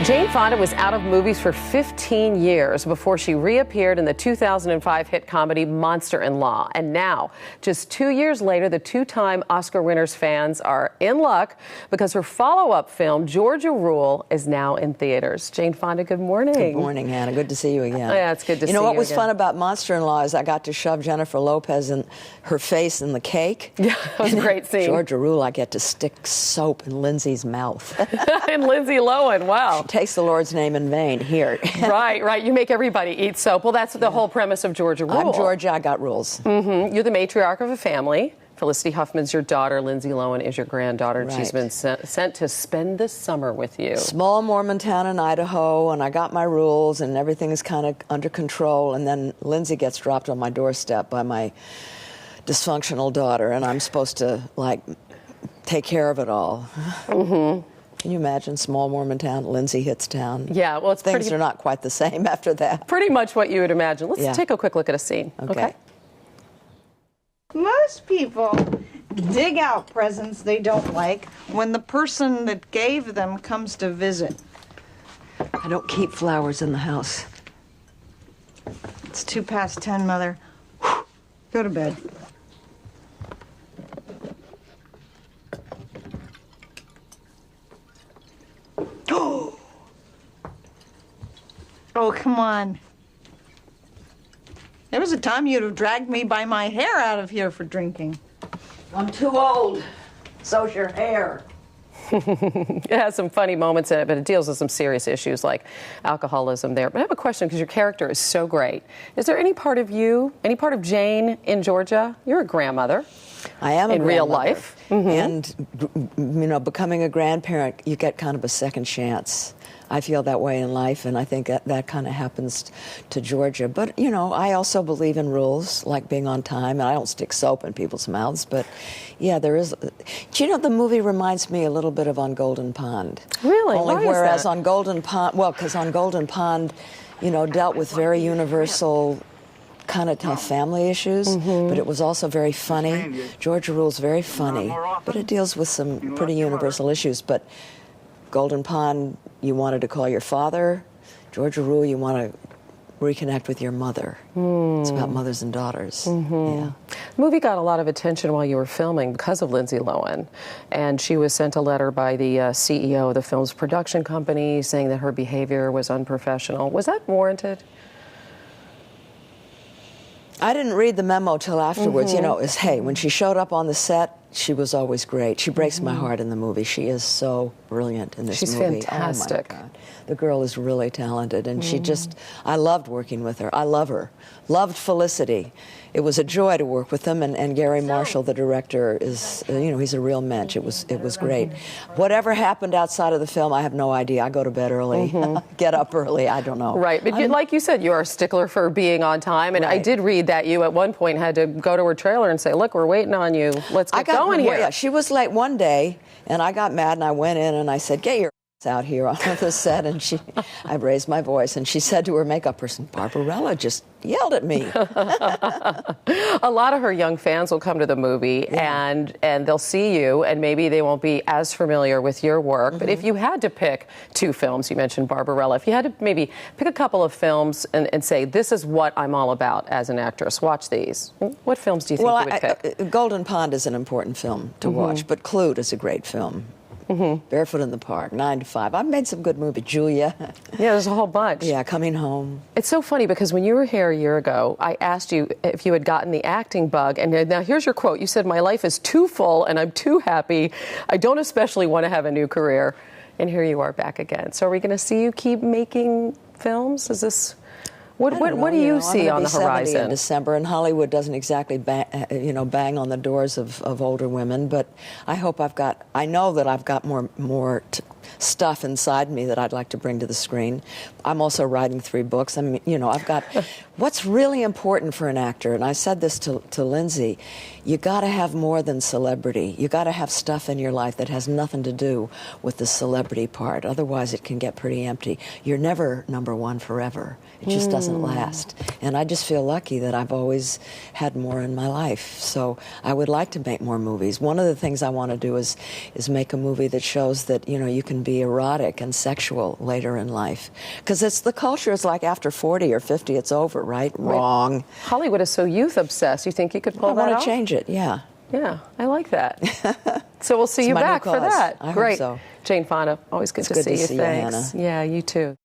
Jane Fonda was out of movies for 15 years before she reappeared in the 2005 hit comedy Monster-in-Law. And now, just 2 years later, the two-time Oscar winner's fans are in luck because her follow-up film, Georgia Rule, is now in theaters. Jane Fonda, good morning. Good morning, Hannah. Good to see you again. Yeah, it's good to see you. You know what was again. fun about Monster-in-Law is I got to shove Jennifer Lopez and her face in the cake. Yeah, that was a great scene. Georgia Rule, I get to stick soap in Lindsay's mouth. And Lindsay Lohan, wow. Takes the Lord's name in vain here. Right. You make everybody eat soap. Well, that's the whole premise of Georgia Rule. I'm Georgia. I got rules. Mm-hmm. You're the matriarch of a family. Felicity Huffman's your daughter. Lindsay Lohan is your granddaughter. And she's been sent to spend the summer with you. Small Mormon town in Idaho, and I got my rules, and everything is kind of under control. And then Lindsay gets dropped on my doorstep by my dysfunctional daughter, and I'm supposed to, like, take care of it all. Mm-hmm. Can you imagine small Mormon town? Lindsay hits town. Yeah, well, things are not quite the same after that. Pretty much what you would imagine. Let's take a quick look at a scene. Okay. Most people dig out presents they don't like when the person that gave them comes to visit. I don't keep flowers in the house. It's 10:02, Mother. Go to bed. Oh, come on. There was a time you'd have dragged me by my hair out of here for drinking. I'm too old. So's your hair. It has some funny moments in it, but it deals with some serious issues like alcoholism there. But I have a question because your character is so great. Is there any part of you, any part of Jane in Georgia? You're a grandmother. I am a in real life. Mm-hmm. And, you know, becoming a grandparent, you get kind of a second chance. I feel that way in life, and I think that kind of happens to Georgia. But, you know, I also believe in rules, like being on time, and I don't stick soap in people's mouths. But, yeah, there is. Do you know, the movie reminds me a little bit of On Golden Pond. Really? Only Why whereas is that? on Golden Pond, well, because on Golden Pond, you know, dealt with very universal kind of tough family issues, but it was also very funny. Georgia Rule's very funny, but it deals with some pretty universal issues. But Golden Pond, you wanted to call your father. Georgia Rule, you want to reconnect with your mother. It's about mothers and daughters. Yeah. The movie got a lot of attention while you were filming because of Lindsay Lohan. And she was sent a letter by the CEO of the film's production company saying that her behavior was unprofessional. Was that warranted? I didn't read the memo till afterwards. You know, it was, hey, when she showed up on the set, she was always great. She breaks my heart in the movie. She is so brilliant in this movie. She's fantastic. Oh, my God. The girl is really talented, and she just, I loved working with her. I love her. Loved Felicity. It was a joy to work with them, and Gary Marshall, the director, is, you know, he's a real mensch. It was great. Whatever happened outside of the film, I have no idea. I go to bed early, get up early, I don't know. Right, but like you said, you're a stickler for being on time, and I did read that you at one point had to go to her trailer and say, look, we're waiting on you. Let's get going here. Yeah, she was late one day, and I got mad, and I went in, and I said, get your out here on the set, and I raised my voice, and she said to her makeup person, Barbarella just yelled at me. A lot of her young fans will come to the movie, and they'll see you, and maybe they won't be as familiar with your work, but if you had to pick two films, you mentioned Barbarella, if you had to maybe pick a couple of films and say, this is what I'm all about as an actress, watch these, what films do you think you would pick? Golden Pond is an important film to watch, but Clute is a great film. Barefoot in the Park, 9 to 5. I've made some good movies. Julia. Yeah, there's a whole bunch. Yeah, Coming Home. It's so funny because when you were here a year ago, I asked you if you had gotten the acting bug. And now here's your quote. You said, my life is too full and I'm too happy. I don't especially want to have a new career. And here you are back again. So are we going to see you keep making films? Is this... What do you see on the horizon? In December, and Hollywood doesn't exactly bang on the doors of older women, but I hope I know that I've got more stuff inside me that I'd like to bring to the screen. I'm also writing 3 books. I mean, you know, I've got what's really important for an actor, and I said this to Lindsay, you got to have more than celebrity. You got to have stuff in your life that has nothing to do with the celebrity part. Otherwise, it can get pretty empty. You're never number one forever. It just doesn't doesn't last. And I just feel lucky that I've always had more in my life. So I would like to make more movies. One of the things I want to do is make a movie that shows that, you know, you can be erotic and sexual later in life. Because it's the culture is like after 40 or 50, it's over, right? Wrong. Hollywood is so youth obsessed. You think you could pull that off? I want to change it, yeah. Yeah, I like that. So we'll see you my new back for cause. that. I hope Great. so. Jane Fonda, always good to good see to you. see you, Thanks. Hannah. Yeah, you too.